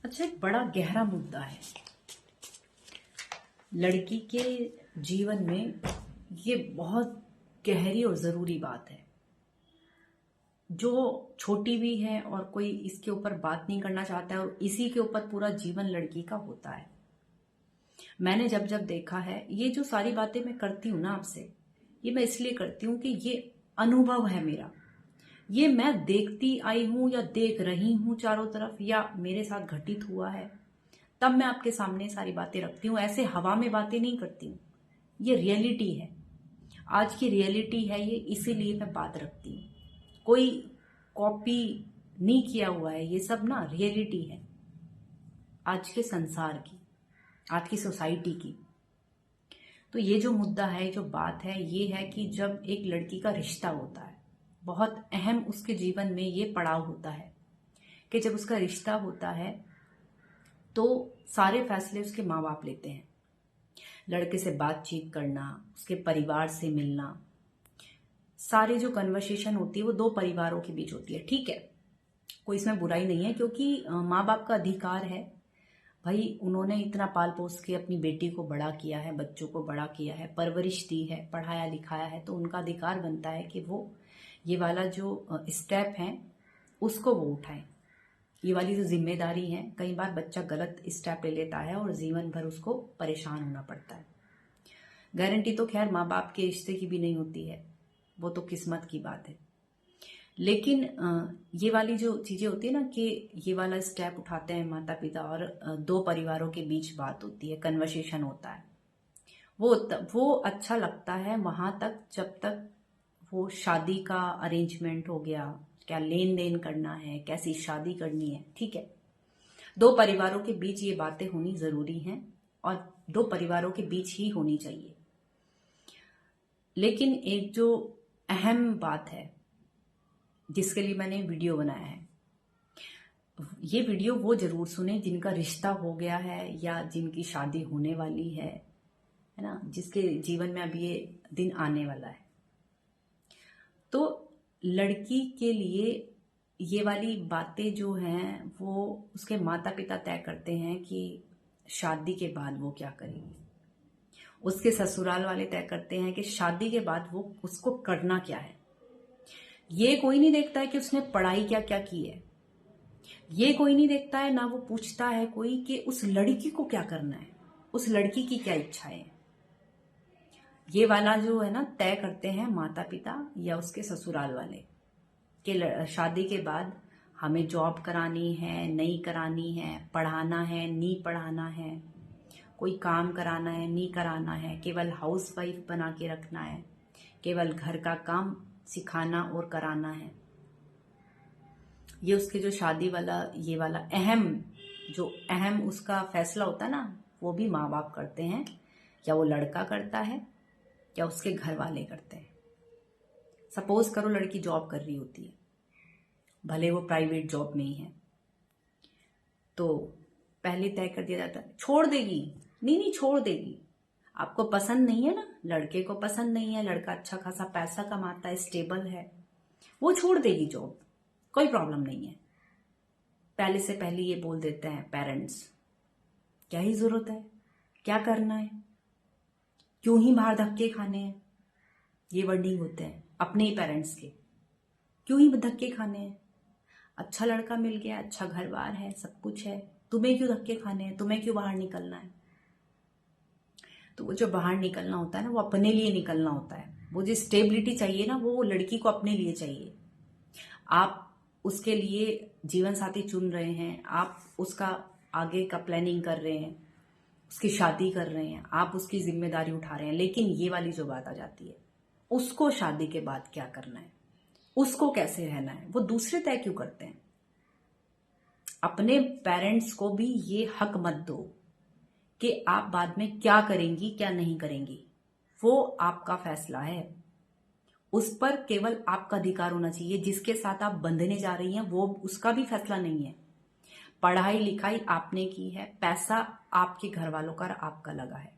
अच्छा, एक बड़ा गहरा मुद्दा है लड़की के जीवन में। ये बहुत गहरी और ज़रूरी बात है जो छोटी भी है और कोई इसके ऊपर बात नहीं करना चाहता है, और इसी के ऊपर पूरा जीवन लड़की का होता है। मैंने जब जब देखा है, ये जो सारी बातें मैं करती हूँ ना आपसे, ये मैं इसलिए करती हूँ कि ये अनुभव है मेरा। ये मैं देखती आई हूँ या देख रही हूँ चारों तरफ, या मेरे साथ घटित हुआ है, तब मैं आपके सामने सारी बातें रखती हूँ। ऐसे हवा में बातें नहीं करती हूँ, ये रियलिटी है, आज की रियलिटी है ये, इसीलिए मैं बात रखती हूँ। कोई कॉपी नहीं किया हुआ है, ये सब ना रियलिटी है आज के संसार की, आज की सोसाइटी की। तो ये जो मुद्दा है, जो बात है, ये है कि जब एक लड़की का रिश्ता होता है, बहुत अहम उसके जीवन में ये पड़ाव होता है कि जब उसका रिश्ता होता है तो सारे फैसले उसके माँ बाप लेते हैं। लड़के से बातचीत करना, उसके परिवार से मिलना, सारी जो कन्वर्सेशन होती है वो दो परिवारों के बीच होती है। ठीक है, कोई इसमें बुराई नहीं है, क्योंकि माँ बाप का अधिकार है भाई। उन्होंने इतना पाल पोस के अपनी बेटी को बड़ा किया है, बच्चों को बड़ा किया है, परवरिश दी है, पढ़ाया लिखाया है, तो उनका अधिकार बनता है कि वो ये वाला जो स्टेप है उसको वो उठाएं। ये वाली जो जिम्मेदारी है, कई बार बच्चा गलत स्टेप ले लेता है और जीवन भर उसको परेशान होना पड़ता है। गारंटी तो खैर माँ बाप के रिश्ते की भी नहीं होती है, वो तो किस्मत की बात है। लेकिन ये वाली जो चीजें होती है ना, कि ये वाला स्टेप उठाते हैं माता पिता और दो परिवारों के बीच बात होती है, कन्वर्सेशन होता है, वो अच्छा लगता है वहां तक जब तक वो शादी का अरेंजमेंट हो गया, क्या लेन देन करना है, कैसी शादी करनी है, ठीक है। दो परिवारों के बीच ये बातें होनी जरूरी हैं और दो परिवारों के बीच ही होनी चाहिए। लेकिन एक जो अहम बात है जिसके लिए मैंने वीडियो बनाया है, ये वीडियो वो जरूर सुने जिनका रिश्ता हो गया है या जिनकी शादी होने वाली है ना, जिसके जीवन में अभी ये दिन आने वाला है। तो लड़की के लिए ये वाली बातें जो हैं वो उसके माता पिता तय करते हैं कि शादी के बाद वो क्या करेगी। उसके ससुराल वाले तय करते हैं कि शादी के बाद वो उसको करना क्या है। ये कोई नहीं देखता है कि उसने पढ़ाई क्या क्या की है, ये कोई नहीं देखता है, ना वो पूछता है कोई कि उस लड़की को क्या करना है, उस लड़की की क्या इच्छाएं हैं। ये वाला जो है ना तय करते हैं माता पिता या उसके ससुराल वाले कि शादी के बाद हमें जॉब करानी है, नहीं करानी है, पढ़ाना है, नहीं पढ़ाना है, कोई काम कराना है, नहीं कराना है, केवल हाउस वाइफ बना के रखना है, केवल घर का काम सिखाना और कराना है। ये उसके जो शादी वाला ये वाला अहम उसका फैसला होता है ना, वो भी माँ बाप करते हैं, या वो लड़का करता है या उसके घर वाले करते हैं। सपोज करो लड़की जॉब कर रही होती है, भले वो प्राइवेट जॉब में ही है, तो पहले तय कर दिया जाता है छोड़ देगी। नहीं, छोड़ देगी। आपको पसंद नहीं है ना, लड़के को पसंद नहीं है, लड़का अच्छा खासा पैसा कमाता है, स्टेबल है, वो छोड़ देगी जॉब, कोई प्रॉब्लम नहीं है। पहले से पहले ये बोल देते हैं पेरेंट्स, क्या ही जरूरत है, क्या करना है, क्यों ही बाहर धक्के खाने हैं। ये वर्डिंग होते हैं अपने ही पेरेंट्स के, क्यों ही धक्के खाने हैं, अच्छा लड़का मिल गया, अच्छा घर बार है, सब कुछ है, तुम्हें क्यों धक्के खाने हैं, तुम्हें क्यों बाहर निकलना है। तो वो जो बाहर निकलना होता है ना, वो अपने लिए निकलना होता है। वो जो स्टेबिलिटी चाहिए ना, वो लड़की को अपने लिए चाहिए। आप उसके लिए जीवन साथी चुन रहे हैं, आप उसका आगे का प्लानिंग कर रहे हैं, उसकी शादी कर रहे हैं, आप उसकी जिम्मेदारी उठा रहे हैं। लेकिन ये वाली जो बात आ जाती है, उसको शादी के बाद क्या करना है, उसको कैसे रहना है, वो दूसरे तय क्यों करते हैं। अपने पेरेंट्स को भी ये हक मत दो कि आप बाद में क्या करेंगी क्या नहीं करेंगी, वो आपका फैसला है, उस पर केवल आपका अधिकार होना चाहिए। जिसके साथ आप बंधने जा रही हैं वो उसका भी फैसला नहीं है। पढ़ाई लिखाई आपने की है, पैसा आपके घर वालों का आपका लगा है,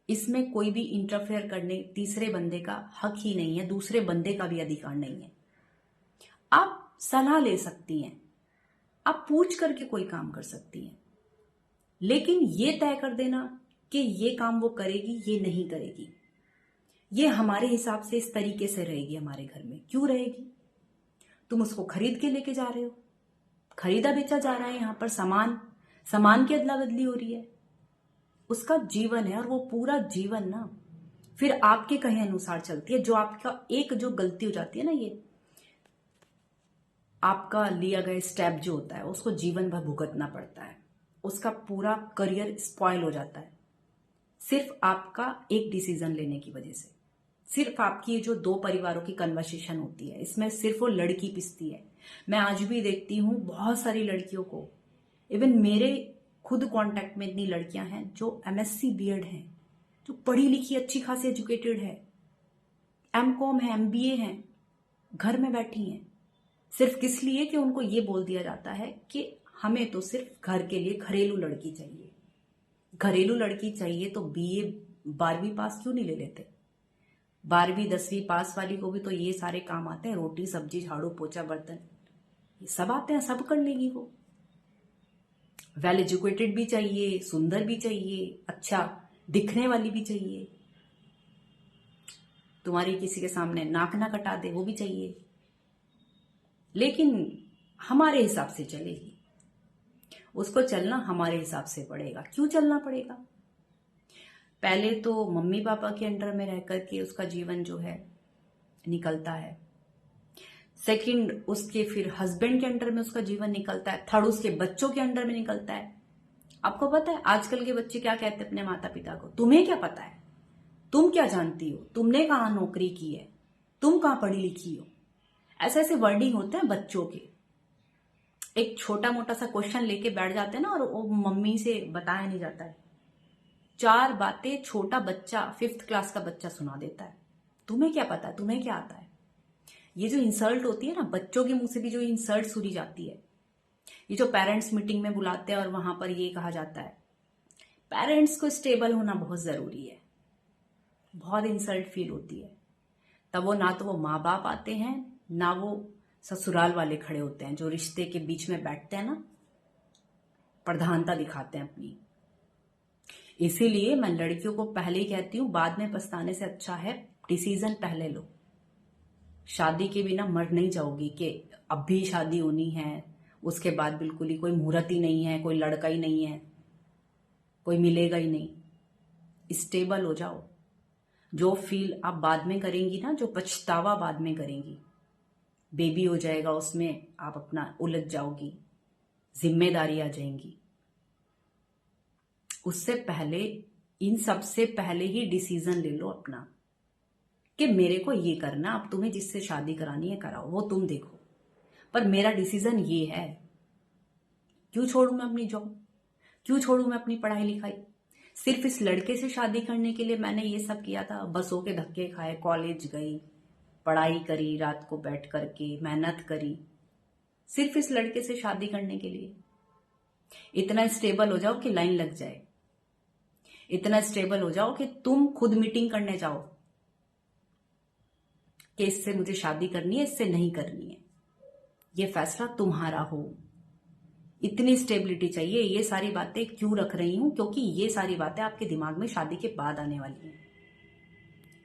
इसमें कोई भी इंटरफेयर करने तीसरे बंदे का हक ही नहीं है, दूसरे बंदे का भी अधिकार नहीं है। आप सलाह ले सकती हैं, आप पूछ करके कोई काम कर सकती हैं, लेकिन ये तय कर देना कि ये काम वो करेगी, ये नहीं करेगी, ये हमारे हिसाब से इस तरीके से रहेगी हमारे घर में, क्यों रहेगी? तुम उसको खरीद के लेके जा रहे हो, खरीदा बेचा जा रहा है, यहां पर सामान की अदला बदली हो रही है। उसका जीवन है और वो पूरा जीवन ना फिर आपके कहे अनुसार चलती है। जो आपका एक जो गलती हो जाती है ना, ये आपका लिया गया स्टेप जो होता है उसको जीवन भर भुगतना पड़ता है, उसका पूरा करियर स्पॉइल हो जाता है, सिर्फ आपका एक डिसीजन लेने की वजह से। सिर्फ आपकी जो दो परिवारों की कन्वर्सेशन होती है, इसमें सिर्फ वो लड़की पिसती है। मैं आज भी देखती हूँ बहुत सारी लड़कियों को, इवन मेरे खुद कांटेक्ट में इतनी लड़कियां हैं जो एमएससी बीएड हैं, जो पढ़ी लिखी अच्छी खासी एजुकेटेड है, एमकॉम है, एमबीए है, घर में बैठी हैं, सिर्फ किस लिए कि उनको ये बोल दिया जाता है कि हमें तो सिर्फ घर के लिए घरेलू लड़की चाहिए। घरेलू लड़की चाहिए तो बीए 12वीं पास क्यों नहीं ले लेते? 12वीं 10वीं पास वाली को भी तो ये सारे काम आते हैं, रोटी सब्जी झाड़ू पोछा बर्तन, ये सब आते हैं, सब कर लेगी वो। वेल एजुकेटेड भी चाहिए, सुंदर भी चाहिए, अच्छा दिखने वाली भी चाहिए, तुम्हारी किसी के सामने नाक ना कटा दे, वो भी चाहिए, लेकिन हमारे हिसाब से चलेगी। उसको चलना हमारे हिसाब से पड़ेगा। क्यों चलना पड़ेगा? पहले तो मम्मी पापा के अंडर में रह करके उसका जीवन जो है निकलता है, सेकंड उसके फिर हस्बैंड के अंडर में उसका जीवन निकलता है, थर्ड उसके बच्चों के अंडर में निकलता है। आपको पता है आजकल के बच्चे क्या कहते हैं अपने माता पिता को? तुम्हें क्या पता है, तुम क्या जानती हो, तुमने कहाँ नौकरी की है, तुम कहाँ पढ़ी लिखी हो? ऐसे ऐसे वर्डिंग होते हैं बच्चों के। एक छोटा मोटा सा क्वेश्चन लेके बैठ जाते हैं ना, और वो मम्मी से बताया नहीं जाता है, 4 बातें छोटा बच्चा 5th क्लास का बच्चा सुना देता है। तुम्हें क्या पता है, तुम्हें क्या आता है? ये जो इंसल्ट होती है ना, बच्चों के मुंह से भी जो इंसल्ट सुनी जाती है, ये जो पेरेंट्स मीटिंग में बुलाते हैं और वहां पर ये कहा जाता है पेरेंट्स को स्टेबल होना बहुत जरूरी है, बहुत इंसल्ट फील होती है। तब वो ना तो वो माँ बाप आते हैं, ना वो ससुराल वाले खड़े होते हैं जो रिश्ते के बीच में बैठते हैं ना, प्रधानता दिखाते हैं अपनी। इसीलिए मैं लड़कियों को पहले ही कहती हूं, बाद में पछताने से अच्छा है डिसीजन पहले लो। शादी के बिना मर नहीं जाओगी कि अब भी शादी होनी है, उसके बाद बिल्कुल ही कोई मुहूर्त ही नहीं है, कोई लड़का ही नहीं है, कोई मिलेगा ही नहीं। स्टेबल हो जाओ। जो फील आप बाद में करेंगी ना, जो पछतावा बाद में करेंगी, बेबी हो जाएगा उसमें, आप अपना उलझ जाओगी, जिम्मेदारी आ जाएंगी। उससे पहले, इन सबसे पहले ही डिसीजन ले लो अपना कि मेरे को ये करना। अब तुम्हें जिससे शादी करानी है कराओ, वो तुम देखो, पर मेरा डिसीजन ये है। क्यों छोड़ू मैं अपनी जॉब, क्यों छोड़ू मैं अपनी पढ़ाई लिखाई? सिर्फ इस लड़के से शादी करने के लिए मैंने ये सब किया था, बसों के धक्के खाए, कॉलेज गई, पढ़ाई करी, रात को बैठ करके मेहनत करी, सिर्फ इस लड़के से शादी करने के लिए। इतना स्टेबल हो जाओ कि लाइन लग जाए, इतना स्टेबल हो जाओ कि तुम खुद मीटिंग करने जाओ कि इससे मुझे शादी करनी है, इससे नहीं करनी है, ये फैसला तुम्हारा हो। इतनी स्टेबिलिटी चाहिए। ये सारी बातें क्यों रख रही हूं? क्योंकि ये सारी बातें आपके दिमाग में शादी के बाद आने वाली हैं,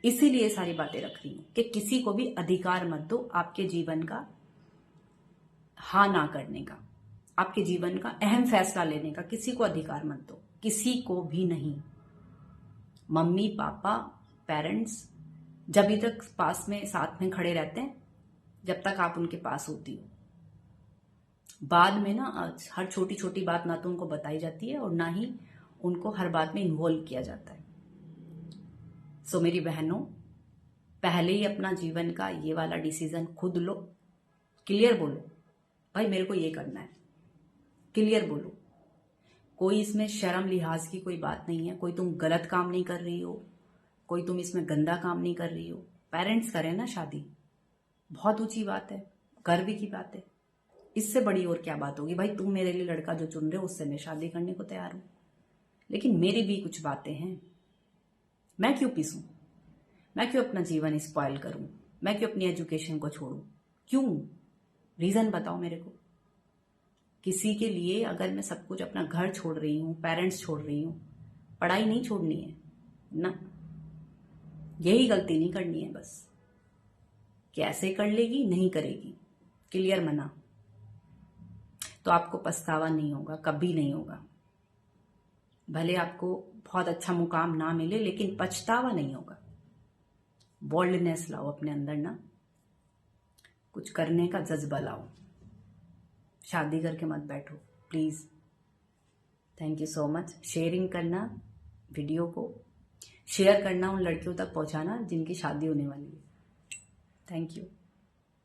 इसीलिए ये सारी बातें रख रही हूं कि किसी को भी अधिकार मत दो आपके जीवन का हाँ ना करने का, आपके जीवन का अहम फैसला लेने का। किसी को अधिकार मत दो, किसी को भी नहीं। मम्मी पापा पेरेंट्स जब तक पास में साथ में खड़े रहते हैं, जब तक आप उनके पास होती हो। बाद में ना हर छोटी छोटी बात ना तो उनको बताई जाती है और ना ही उनको हर बात में इन्वॉल्व किया जाता है। सो मेरी बहनों, पहले ही अपना जीवन का ये वाला डिसीजन खुद लो, क्लियर बोलो भाई मेरे को ये करना है, क्लियर बोलो। कोई इसमें शर्म लिहाज की कोई बात नहीं है, कोई तुम गलत काम नहीं कर रही हो, कोई तुम इसमें गंदा काम नहीं कर रही हो। पेरेंट्स करें ना शादी, बहुत ऊंची बात है, गर्व की बात है। इससे बड़ी और क्या बात होगी? भाई तुम मेरे लिए लड़का जो चुन रहे हो उससे मैं शादी करने को तैयार हूं, लेकिन मेरी भी कुछ बातें हैं। मैं क्यों पीसूं? मैं क्यों अपना जीवन स्पॉइल करूं? मैं क्यों अपनी एजुकेशन को छोड़ूं? क्यों? रीजन बताओ मेरे को। किसी के लिए अगर मैं सब कुछ अपना घर छोड़ रही हूँ, पेरेंट्स छोड़ रही हूँ, पढ़ाई नहीं छोड़नी है ना। यही गलती नहीं करनी है बस। कैसे कर लेगी, नहीं करेगी, क्लियर मना, तो आपको पछतावा नहीं होगा, कभी नहीं होगा। भले आपको बहुत अच्छा मुकाम ना मिले लेकिन पछतावा नहीं होगा। बोल्डनेस लाओ अपने अंदर ना, कुछ करने का जज्बा लाओ। शादी करके मत बैठो please. Thank you so much. Sharing करना, वीडियो को शेयर करना, उन लड़कियों तक पहुंचाना जिनकी शादी होने वाली है। Thank you.